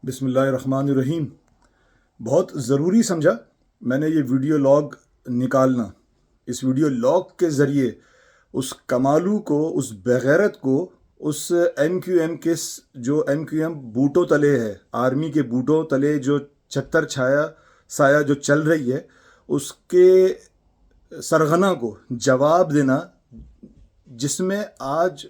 بسم اللہ الرحمن الرحیم. بہت ضروری سمجھا میں نے یہ ویڈیو لاگ نکالنا. اس ویڈیو لاگ کے ذریعے اس کمالو کو، اس بغیرت کو، اس ایم کیو ایم کے جو ایم کیو ایم بوٹوں تلے ہے، آرمی کے بوٹوں تلے جو چھتر سایہ جو چل رہی ہے، اس کے سرغنہ کو جواب دینا، جس میں آج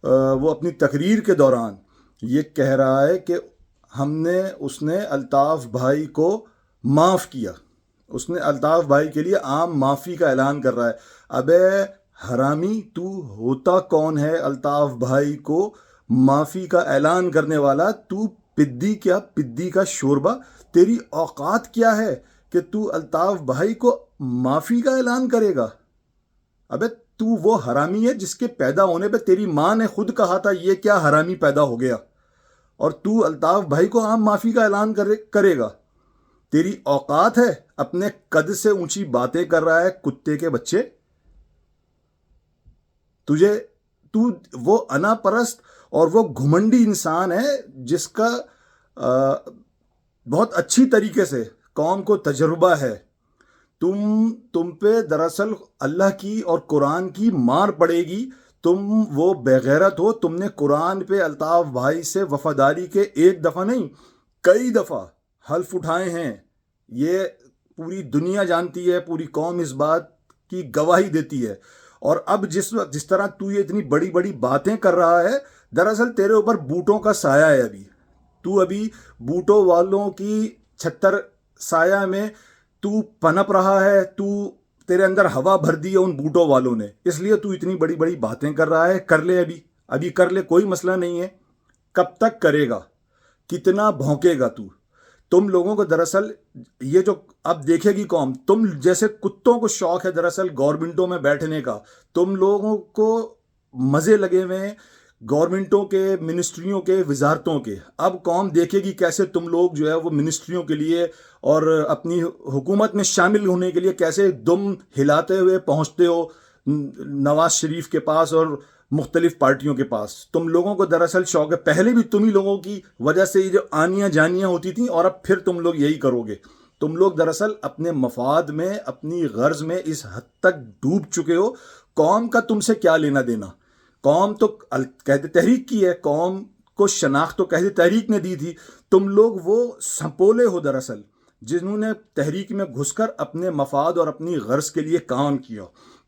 وہ اپنی تقریر کے دوران یہ کہہ رہا ہے کہ اس نے الطاف بھائی کو معاف کیا. اس نے الطاف بھائی کے لیے عام معافی کا اعلان کر رہا ہے. ابے حرامی، تو ہوتا کون ہے الطاف بھائی کو معافی کا اعلان کرنے والا؟ تو پدی کا شوربہ، تیری اوقات کیا ہے کہ تو الطاف بھائی کو معافی کا اعلان کرے گا؟ ابے تو وہ حرامی ہے جس کے پیدا ہونے پہ تیری ماں نے خود کہا تھا یہ کیا حرامی پیدا ہو گیا، اور تو الطاف بھائی کو عام معافی کا اعلان کرے گا؟ تیری اوقات ہے؟ اپنے قد سے اونچی باتیں کر رہا ہے کتے کے بچے. تو وہ انا پرست اور وہ گھمنڈی انسان ہے جس کا بہت اچھی طریقے سے قوم کو تجربہ ہے. تم پہ دراصل اللہ کی اور قرآن کی مار پڑے گی. تم وہ بغیرت ہو. تم نے قرآن پہ الطاف بھائی سے وفاداری کے ایک دفعہ نہیں کئی دفعہ حلف اٹھائے ہیں. یہ پوری دنیا جانتی ہے، پوری قوم اس بات کی گواہی دیتی ہے. اور اب جس طرح تو یہ اتنی بڑی بڑی باتیں کر رہا ہے، دراصل تیرے اوپر بوٹوں کا سایہ ہے. تو ابھی بوٹوں والوں کی چھتر سایہ میں تو پنپ رہا ہے. تیرے اندر ہوا بھر دی ہے ان بوٹوں والوں نے، اس لیے تو اتنی بڑی بڑی باتیں کر رہا ہے. کر لے ابھی کر لے، کوئی مسئلہ نہیں ہے. کب تک کرے گا؟ کتنا بھونکے گا تو؟ تم لوگوں کو دراصل یہ جو اب دیکھے گی قوم، تم جیسے کتوں کو شوق ہے دراصل گورنمنٹوں میں بیٹھنے کا. تم لوگوں کو مزے لگے ہوئے ہیں گورنمنٹوں کے، منسٹریوں کے، وزارتوں کے. اب قوم دیکھے گی کیسے تم لوگ جو ہے وہ منسٹریوں کے لیے اور اپنی حکومت میں شامل ہونے کے لیے کیسے دم ہلاتے ہوئے پہنچتے ہو نواز شریف کے پاس اور مختلف پارٹیوں کے پاس. تم لوگوں کو دراصل شوق ہے. پہلے بھی تم ہی لوگوں کی وجہ سے یہ جو آنیاں جانیاں ہوتی تھیں، اور اب پھر تم لوگ یہی کرو گے. تم لوگ دراصل اپنے مفاد میں، اپنی غرض میں اس حد تک ڈوب چکے ہو. قوم کا تم سے کیا لینا دینا؟ قوم تو قید تحریک کی ہے، قوم کو شناخت تو قید تحریک نے دی تھی. تم لوگ وہ سنپولے ہو دراصل جنہوں نے تحریک میں گھس کر اپنے مفاد اور اپنی غرض کے لیے کام کیا.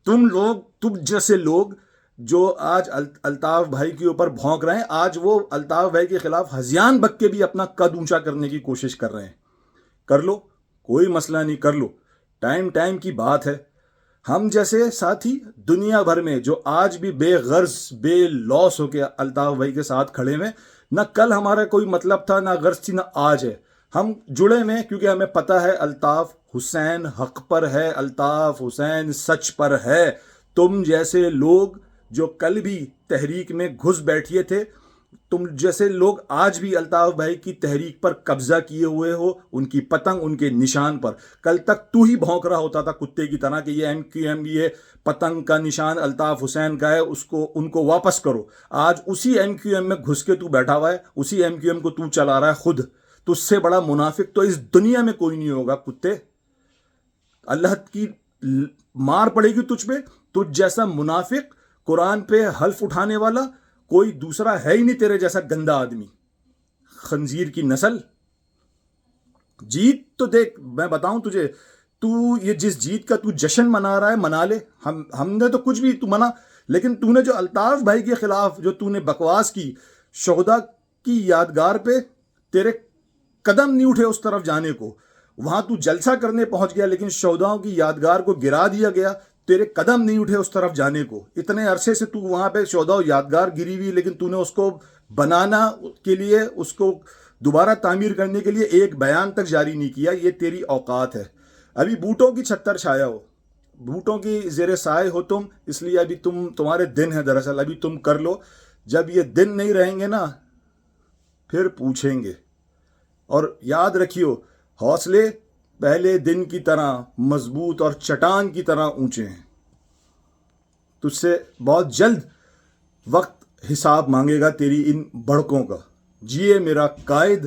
تم جیسے لوگ جو آج الطاف بھائی کے اوپر بھونک رہے ہیں، آج وہ الطاف بھائی کے خلاف ہذیان بک کے بھی اپنا قد اونچا کرنے کی کوشش کر رہے ہیں. کر لو، کوئی مسئلہ نہیں، کر لو. ٹائم کی بات ہے. ہم جیسے ساتھی دنیا بھر میں جو آج بھی بے غرض بے لوس ہو کے الطاف بھائی کے ساتھ کھڑے ہوئے، نہ کل ہمارا کوئی مطلب تھا، نہ غرض تھی، نہ آج ہے. ہم جڑے ہوئے کیونکہ ہمیں پتہ ہے الطاف حسین حق پر ہے، الطاف حسین سچ پر ہے. تم جیسے لوگ جو کل بھی تحریک میں گھس بیٹھے تھے، تم جیسے لوگ آج بھی الطاف بھائی کی تحریک پر قبضہ کیے ہوئے ہو، ان کی پتنگ ان کے نشان پر. کل تک تو ہی بھونک رہا ہوتا تھا کتے کی طرح کہ یہ ایم کیو ایم، یہ پتنگ کا نشان الطاف حسین کا ہے، ان کو واپس کرو. آج اسی ایم کیو ایم میں گھس کے تو بیٹھا ہوا ہے، اسی ایم کیو ایم کو تو چلا رہا ہے خود. تجھ سے بڑا منافق تو اس دنیا میں کوئی نہیں ہوگا کتے. اللہ کی مار پڑے گی تجھ پہ. تجھ جیسا منافق، قرآن پہ حلف اٹھانے والا کوئی دوسرا ہے ہی نہیں تیرے جیسا گندا آدمی. خنزیر کی نسل. جیت تو دیکھ، میں بتاؤں تجھے، تو یہ جس جیت کا تو جشن منا رہا ہے منا لے. ہم نے تو کچھ بھی تو منا، لیکن تو نے جو الطاف بھائی کے خلاف جو تو نے بکواس کی، شہداء کی یادگار پہ تیرے قدم نہیں اٹھے اس طرف جانے کو. وہاں تو جلسہ کرنے پہنچ گیا، لیکن شہداء کی یادگار کو گرا دیا گیا. تیرے قدم نہیں اٹھے اس طرف جانے کو. اتنے عرصے سے تو وہاں پہ شہداء یادگار گری ہوئی، لیکن تو نے اس کو بنانا کے لیے، اس کو دوبارہ تعمیر کرنے کے لیے ایک بیان تک جاری نہیں کیا. یہ تیری اوقات ہے. ابھی بوٹوں کی چھتر چھایا ہو، بوٹوں کی زیر سائے ہو تم، اس لیے ابھی تمہارے دن ہے دراصل. ابھی تم کر لو. جب یہ دن نہیں رہیں گے نا، پھر پوچھیں گے. اور یاد رکھیو، حوصلے پہلے دن کی طرح مضبوط اور چٹان کی طرح اونچے ہیں. تجھ سے بہت جلد وقت حساب مانگے گا تیری ان بڑکوں کا. جیے میرا قائد،